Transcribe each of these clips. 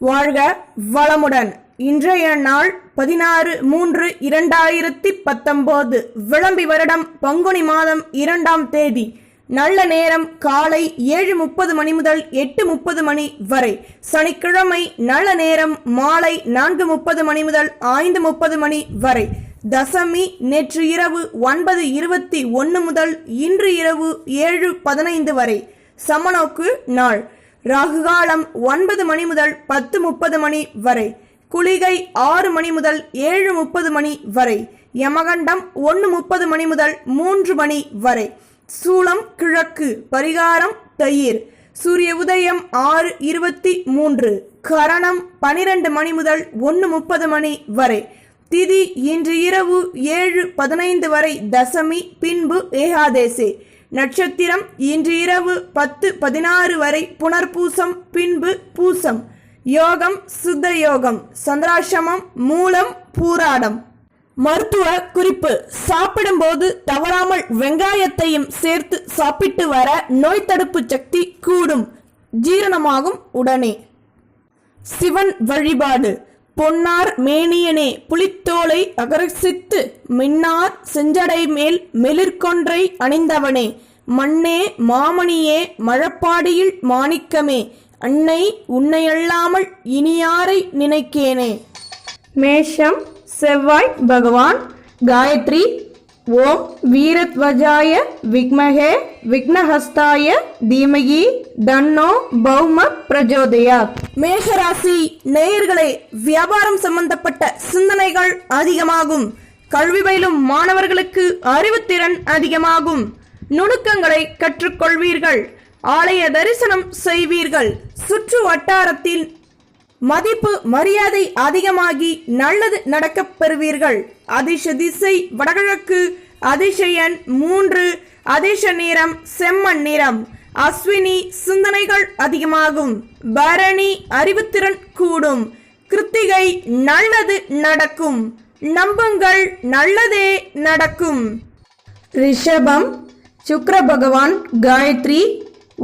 வாழ்க வளமுடன். இன்றைய நாள் 16/3/2019 விளம்பி வருடம் பங்குனி மாதம் 2ஆம் தேதி. நல்ல நேரம் காலை 7:30 மணி முதல் 8:30 மணி வரை. சனிக்கிழமை நல்ல நேரம் மாலை 4:30 மணி முதல் 5:30 மணி வரை. தசமி நேற்று இரவு 9:21 முதல் இன்று இரவு 7:15 வரை. சமநோக்கு நாள். ராகுகாலம் 9 மணி முதல் 10:30 மணி வரை. குளிகை 6 மணி முதல் 7:30 மணி வரை. யமகண்டம் 1:30 மணி முதல் 3 மணி வரை. சூலம் கிழக்கு. பரிகாரம் தயிர். சூரிய உதயம் 6:23. கரணம் 12 மணி முதல் 1:30 மணி வரை. திதி இன்று இரவு 7:15 வரை தசமி, பின்பு ஏகாதேசி. நட்சத்திரம் இன்று இரவு 10:16 வரை புனர்பூசம், பின்பு பூசம். யோகம் சித்த யோகம். சந்திராசிரமம் மூலம் பூராடம். மருத்துவ குறிப்பு: சாப்பிடும்போது தவறாமல் வெங்காயத்தையும் சேர்த்து சாப்பிட்டு வர நோய் தடுப்பு சக்தி கூடும், ஜீரணமாகும் உடனே. சிவன் வழிபாடு: பொன்னார் மேனியனே புலித்தோலை அகரசித்து மின்னார் செஞ்சடை மேல் மெலிர்கொன்றை அணிந்தவனே, மண்ணே மாமணியே மழப்பாடியில் மாணிக்கமே, அன்னை உன்னையல்லாமல் இனியாரை நினைக்கேனே. மேஷம் செவ்வாய் பகவான். காயத்ரி. ஓம் வீரத்வஜாய விக்மஹே விக்னஹஸ்தாய தீமகி தன்னோ பௌம பிரஜோதயாத். மேஷராசி நேயர்களே, வியாபாரம் சம்பந்தப்பட்ட சிந்தனைகள் அதிகமாகும். கல்வி பயிலும் மாணவர்களுக்கு அறிவுத்திறன் அதிகமாகும். நுணுக்கங்களை கற்றுக்கொள்வீர்கள். ஆலய தரிசனம் செய்வீர்கள். சுற்று வட்டாரத்தில் மதிப்பு மரியாதை அதிகமாகி நல்லது நடக்கப் பெறுவீர்கள். அதிர்ஷ்ட திசை வடகிழக்கு. அதிர்ஷ்ட எண் 3. அதிர்ஷ்ட நிறம் செம்மண் நிறம். அஸ்வினி சிந்தனைகள் அதிகமாகும். பரணி அறிவுத்திறன் கூடும். கிருத்திகை நல்லது நடக்கும். நம்புங்கள், நல்லதே நடக்கும். ரிஷபம் சுக்கிர பகவான். காயத்ரி.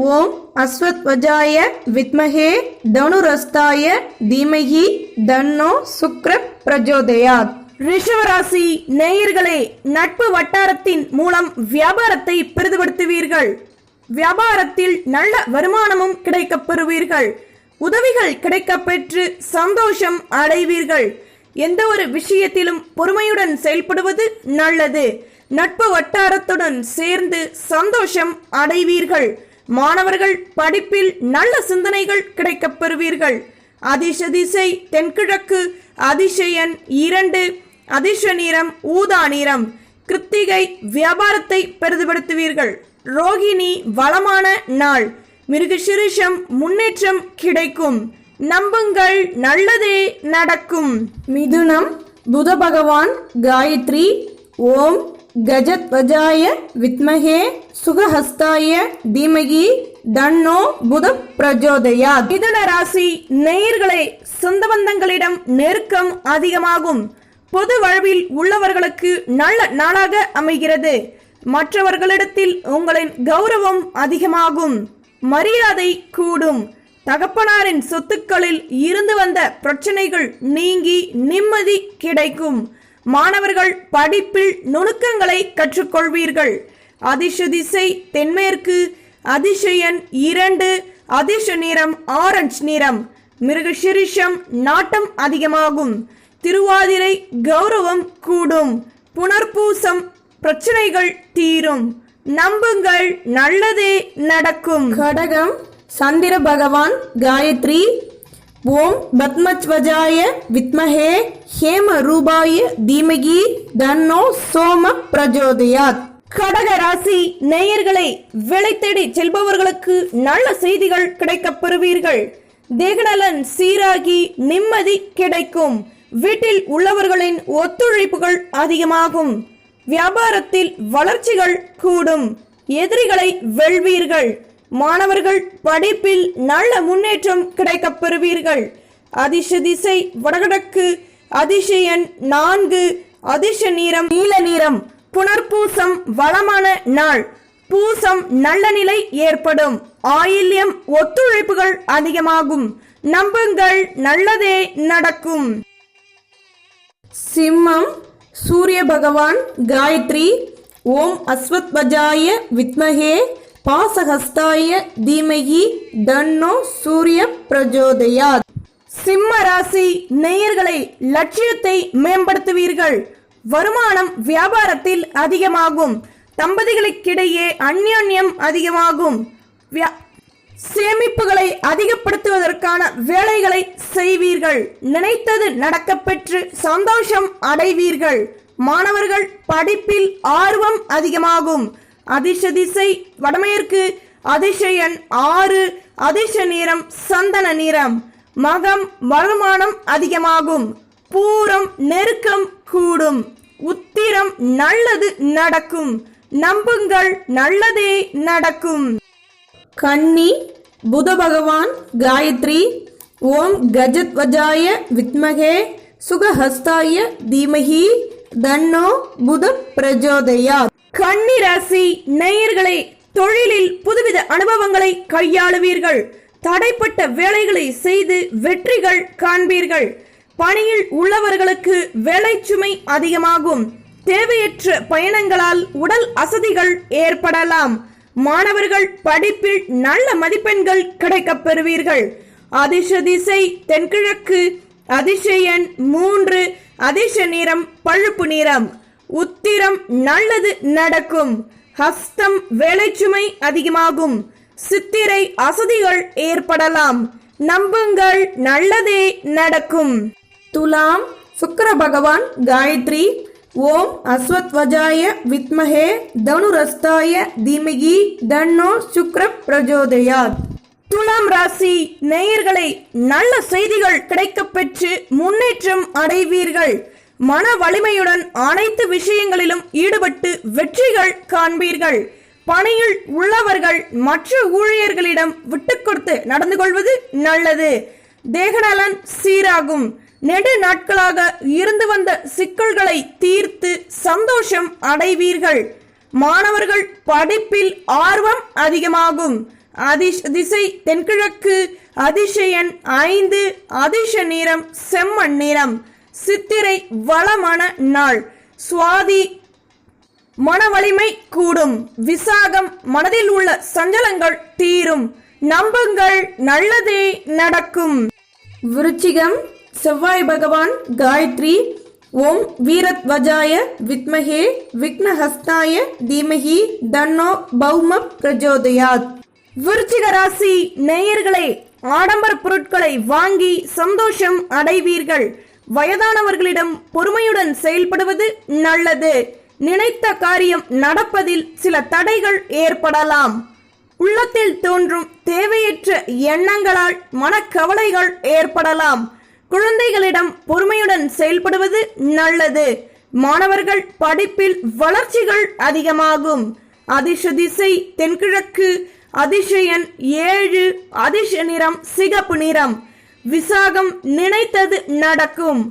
ஓம் அஸ்வத்வஜாய வித்மஹே தனுரஸ்தாய தீமஹி தன்னோ சுக்ர பிரஜோதயாத். ரிஷவராசி நேயர்களே, நட்பு வட்டாரத்தின் மூலம் வியாபாரத்தை பெரிதுபடுத்துவீர்கள். வியாபாரத்தில் நல்ல வருமானமும் கிடைக்கப் பெறுவீர்கள். உதவிகள் கிடைக்கப் பெற்று சந்தோஷம் அடைவீர்கள். எந்த ஒரு விஷயத்திலும் பொறுமையுடன் செயல்படுவது நல்லது. நட்பு வட்டாரத்துடன் சேர்ந்து சந்தோஷம் அடைவீர்கள். மாணவர்கள் படிப்பில் நல்ல சிந்தனைகள் கிடைக்கப் பெறுவீர்கள். அதிர்ஷ்ட திசை தென்கிழக்கு. அதிர்ஷ்ட எண் 2. அதிர்ஷ்ட நிறம் ஊதா நிறம். கிருத்திகை வியாபாரத்தை பெரிதுபடுத்துவீர்கள். ரோகிணி வளமான நாள். மிருகசிரிஷம் முன்னேற்றம் கிடைக்கும். நம்புங்கள், நல்லதே நடக்கும். மிதுனம் புத பகவான். காயத்ரி. ஓம் கஜத்வஜாய வித்மஹே சுகஹஸ்தாய தீமகி தன்னோ புத பிரஜோதயாத். மிதுன ராசி நேயர்களே, சொந்த பந்தங்களிடம் நெருக்கம் அதிகமாகும். பொது வாழ்வில் உள்ளவர்களுக்கு நல்ல நாளாக அமைகிறது. மற்றவர்களிடத்தில் உங்களின் கௌரவம் அதிகமாகும். மரியாதை கூடும். தகப்பனாரின் சொத்துக்களில் இருந்து வந்த பிரச்சனைகள் நீங்கி நிம்மதி கிடைக்கும். மாணவர்கள் படிப்பில் நுணுக்கங்களை கற்றுக்கொள்வீர்கள். அதிர்ஷ்ட திசை தென்மேற்கு. அதிர்ஷ்ட எண் 2. அதிர்ஷ்ட நிறம் ஆரஞ்சு நிறம். மிருகசிரிஷம் நாட்டம் அதிகமாகும். திருவாதிரை கௌரவம் கூடும். புனர்பூசம் பிரச்சனைகள் தீரும். நம்புங்கள், நல்லதே நடக்கும். கடகம் சந்திர பகவான். காயத்ரி. ஓம் பத்மத்வஜாய வித்மஹே ஹேம ரூபாய தீமகி தன்னோ சோம பிரஜோதயாத். கடக ராசி நேயர்களே, வேலை தேடி செல்பவர்களுக்கு நல்ல செய்திகள் கிடைக்கப் பெறுவீர்கள். தேகநலன் சீராகி நிம்மதி கிடைக்கும். வீட்டில் உள்ளவர்களின் ஒத்துழைப்புகள் அதிகமாகும். வியாபாரத்தில் வளர்ச்சிகள் கூடும். எதிரிகளை வெல்வீர்கள். மாணவர்கள் படிப்பில் நல்ல முன்னேற்றம் கிடைக்கப் பெறுவீர்கள். அதிர்ஷ்ட திசை வடகிழக்கு. அதிர்ஷ்ட எண் 4. அதிர்ஷ்ட நிறம் நீல நிறம். புனர்பூசம் வளமான நாள். பூசம் நல்ல நிலை ஏற்படும். ஆயில்யம் ஒத்துழைப்புகள் அதிகமாகும். நம்புங்கள், நல்லதே நடக்கும். சிம்மம் சூரிய பகவான் காயத்ரி. ஓம் அஸ்வத்வஜாய வித்மகே பாசஹஸ்தாய தீமகி தன்னோ சூரிய பிரஜோதயாத். சிம்ம ராசி நேயர்களை, லட்சியத்தை மேம்படுத்துவீர்கள். வருமானம் வியாபாரத்தில் அதிகமாகும். தம்பதிகளுக்கிடையே அந்யோன்யம் அதிகமாகும். சேமிப்புகளை அதிகப்படுத்துவதற்கான வேலைகளை செய்வீர்கள். நினைத்தது நடக்கப்பெற்று சந்தோஷம் அடைவீர்கள். மாணவர்கள் படிப்பில் ஆர்வம் அதிகமாகும். அதிர்ஷ்ட திசை வடமேற்கு. அதிர்ஷ்ட எண் 6. அதிர்ஷ்ட நிறம் சந்தன நிறம். மகம் வருமானம் அதிகமாகும். பூரம் நெருக்கம் கூடும். உத்திரம் நல்லது நடக்கும். நம்புங்கள், நல்லதே நடக்கும். கன்னி புத பகவான் காயத்ரி. ஓம் கஜத்வஜாய வித்மகே சுகஹஸ்தாய தீமகி தன்னோ புத பிரஜோதயாத். கன்னி ராசி நேயர்களே, தொழிலில் புதுவித அனுபவங்களை கையாளுவீர்கள். தடைப்பட்ட வேலைகளை செய்து வெற்றிகள் காண்பீர்கள். பணியில் உள்ளவர்களுக்கு வேலை சுமை அதிகமாகும். தேவையற்ற பயணங்களால் உடல் அசதிகள் ஏற்படலாம். மாணவர்கள் படிப்பில் நல்ல மதிப்பெண்கள் கிடைக்கப் பெறுவீர்கள். அதிர்ஷ்ட திசை தென்கிழக்கு. அதிர்ஷ்ட எண் 3. அதிர்ஷ்ட நிறம் பழுப்பு நிறம். உத்திரம் நல்லது நடக்கும். ஹஸ்தம் வேலைச்சுமை அதிகமாகும். சித்திரை அசதிகள் ஏற்படலாம். நம்புங்கள், நல்லதே நடக்கும். துலாம் சுக்கிர பகவான் காயத்ரி. ஓம் அஸ்வத்வஜாய வித்மகே தனுரஸ்தாய தீமகி தன்னோ சுக்ர பிரஜோதயாத். துலாம் ராசி நேயர்களை, நல்ல செய்திகள் கிடைக்கப் பெற்று முன்னேற்றம் அடைவீர்கள். மன வலிமையுடன் அனைத்து விஷயங்களிலும் ஈடுபட்டு வெற்றிகள் காண்பீர்கள். பணியில் உள்ளவர்கள் மற்ற ஊழியர்களிடம் விட்டுக் கொடுத்து நடந்து கொள்வது நல்லது. தேகநலன் சீராகும். நெடு நாட்களாக இருந்து வந்த சிக்கல்களை தீர்த்து சந்தோஷம் அடைவீர்கள். மாணவர்கள் படிப்பில் ஆர்வம் அதிகமாகும். அதிர்ஷ்ட திசை தென்கிழக்கு. அதிர்ஷ்ட எண் 5. அதிர்ஷ்ட நிறம் செம்மண் நிறம். சித்திரை வளமான நாள். சுவாதி மன வலிமை கூடும். விசாகம் மனதில் உள்ள சஞ்சலங்கள் தீரும். நம்புங்கள், நல்லதே நடக்கும். விருச்சிகம் செவ்வாய் பகவான் காயத்ரி. ஓம் வீரத்வஜாய வித்மகே விக்னஹஸ்தாய தீமகி தன்னோ பௌம பிரஜோதயாத். விருச்சிக ராசி நேயர்களே, ஆடம்பர பொருட்களை வாங்கி சந்தோஷம் அடைவீர்கள். வயதானவர்களிடம் பொறுமையுடன் செயல்படுவது நல்லது. நினைத்த காரியம் நடப்பதில் சில தடைகள் ஏற்படலாம். உள்ளத்தில் தோன்றும் தேவையற்ற எண்ணங்களால் மனக்கவலைகள் ஏற்படலாம். குழந்தைகளிடம் பொறுமையுடன் செயல்படுவது நல்லது. மாணவர்கள் படிப்பில் வளர்ச்சிகள் அதிகமாகும். அதிர்ஷ்ட திசை தென்கிழக்கு. அதிர்ஷ்ட எண் 7. அதிர்ஷ்ட நிறம் சிகப்பு நிறம். விசாகம் நினைத்தது நடக்கும்.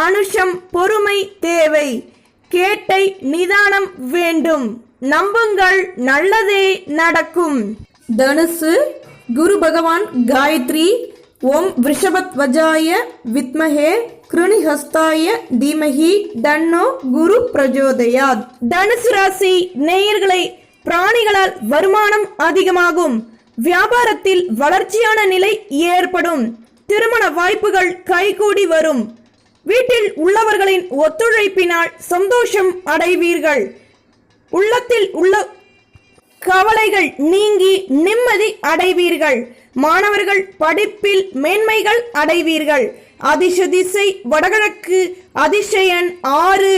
அனுஷம் பொறுமை தேவை. கேட்டை நிதானம் வேண்டும். நம்புங்கள், நல்லதே நடக்கும். தனுசு குரு பகவான் காயத்ரி. ஓம் விருஷபத்வஜாய வித்மகே கிருணிஹஸ்தாய தீமகி தன்னோ குரு பிரஜோதயாத். தனுசு ராசி நேயர்களை, பிராணிகளால் வருமானம் அதிகமாகும். வியாபாரத்தில் வளர்ச்சியான நிலை ஏற்படும். திருமண வாய்ப்புகள் கைகூடி வரும். வீட்டில் உள்ளவர்களின் ஒத்துழைப்பினால் சந்தோஷம் அடைவீர்கள். உள்ளத்தில் உள்ள கவலைகள் நீங்கி நிம்மதி அடைவீர்கள். மாணவர்கள் படிப்பில் மேன்மைகள் அடைவீர்கள். அதிர்ஷ்ட திசை வடகிழக்கு. அதிர்ஷ்ட எண் 6.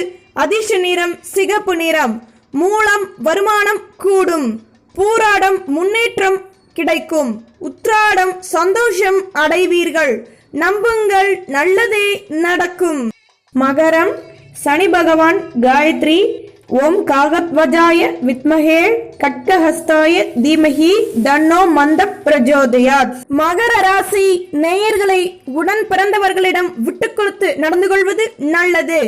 அதிர்ஷ்ட நிறம் சிகப்பு நிறம். மூலம் வருமானம் கூடும். பூராடம் முன்னேற்றம் கிடைக்கும். உத்திராடம் சந்தோஷம் அடைவீர்கள். நம்புங்கள், நல்லதே நடக்கும். மகரம் சனி பகவான் காயத்ரி. ஓம் காகத்வஜாய வித்மகே கட்கஹஸ்தாய தீமகி தன்னோ மந்த பிரஜோதயாத். மகர ராசி நேயர்களை, உடன் பிறந்தவர்களிடம் விட்டுக் கொடுத்து நடந்து கொள்வது நல்லது.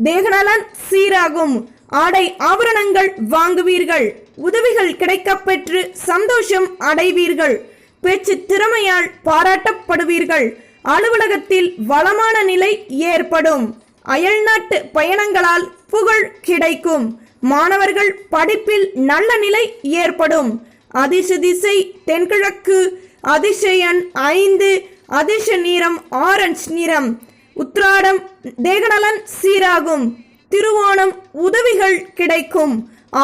தேகநலன் சீராகும். ஆடை ஆபரணங்கள் வாங்குவீர்கள். உதவிகள் கிடைக்கப்பெற்று சந்தோஷம் அடைவீர்கள். பேச்சு திறமையால் பாராட்டப்படுவீர்கள். அலுவலகத்தில் வளமான நிலை ஏற்படும். அயல்நாட்டு பயணங்களால் புகழ் கிடைக்கும். மாணவர்கள் படிப்பில் நல்ல நிலை ஏற்படும். அதிர்ஷ திசை தென்கிழக்கு. அதிர்ஷ எண் 5. அதிர்ஷ நிறம் ஆரஞ்சு நிறம். உத்திராடம் தேகநலன் சீராகும். திருவோணம் உதவிகள் கிடைக்கும்.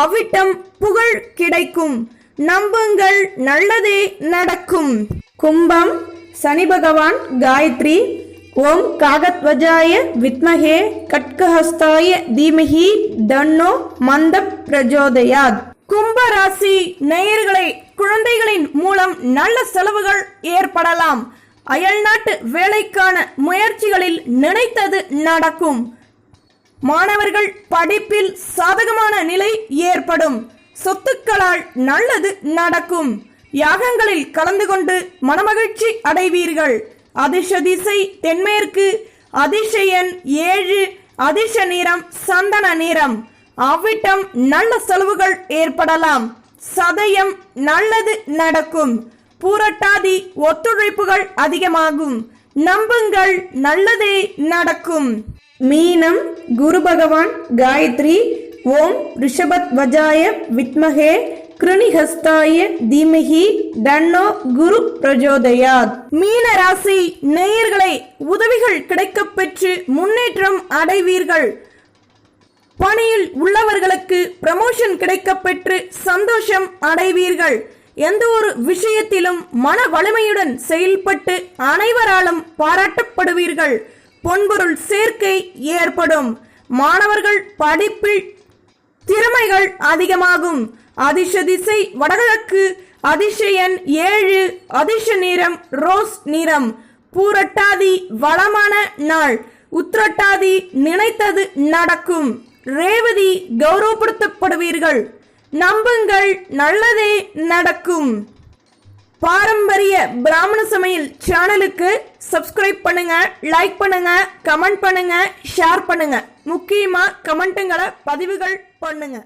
அவிட்டம் புகழ் கிடைக்கும். நம்புங்கள், நல்லதே நடக்கும். கும்பம் சனி பகவான் காயத்ரி. ஓம் காகத்வஜாய வித்மஹே கட்கஹஸ்தாய தீமஹி தன்னோ மந்த பிரஜோதயாத். கும்பராசி நேயர்களே, குழந்தைகளின் மூலம் நல்ல செலவுகள் ஏற்படலாம். அயல்நாட்டு வேலைக்கான முயற்சிகளில் நினைத்தது நடக்கும். மாணவர்கள் படிப்பில் சாதகமான நிலை ஏற்படும். சொத்துக்களால் நல்லது நடக்கும். யாகங்களில் கலந்து கொண்டு மனமகிழ்ச்சி அடைவீர்கள். அதிர்ஷ திசை தென்மேற்கு. அதிர்ஷ எண் 7. அதிர்ஷ நிறம் சந்தன நிறம். அவ்விட்டம் நல்ல செலவுகள் ஏற்படலாம். சதயம் நல்லது நடக்கும். பூரட்டாதி ஒத்துழைப்புகள் அதிகமாகும். நம்புங்கள், நல்லதே நடக்கும். மீனம் குரு பகவான் காயத்ரி. ஓம் ரிஷபத்வஜாய வித்மஹே கிருணிஹஸ்தாய தீமஹி தன்னோ குரு பிரஜோதயாத். மீன ராசி நேயர்களே, உதவிகள் கிடைக்கப்பெற்று முன்னேற்றம் அடைவீர்கள். பணியில் உள்ளவர்களுக்கு ப்ரமோஷன் கிடைக்கப்பெற்று சந்தோஷம் அடைவீர்கள். எந்த ஒரு விஷயத்திலும் மன வலிமையுடன் செயல்பட்டு அனைவராலும் பாராட்டப்படுவீர்கள். பொன்பொருள் சேர்க்கை ஏற்படும். மாணவர்கள் படிப்பில் திறமைகள் அதிகமாகும். அதிர்ஷ திசை வடகிழக்கு. அதிர்ஷ எண் 7. அதிர்ஷ நிறம் ரோஸ் நிறம். பூரட்டாதி வளமான நாள். உத்திரட்டாதி நினைத்தது நடக்கும். ரேவதி கௌரவப்படுத்தப்படுவீர்கள். நம்புங்கள், நல்லதே நடக்கும். பாரம்பரிய பிராமண சமையல் சேனலுக்கு சப்ஸ்கிரைப் பண்ணுங்க, லைக் பண்ணுங்க, கமெண்ட் பண்ணுங்க, ஷேர் பண்ணுங்க. முக்கியமா கமெண்ட்டுங்களை பதிவுகள் பண்ணுங்க.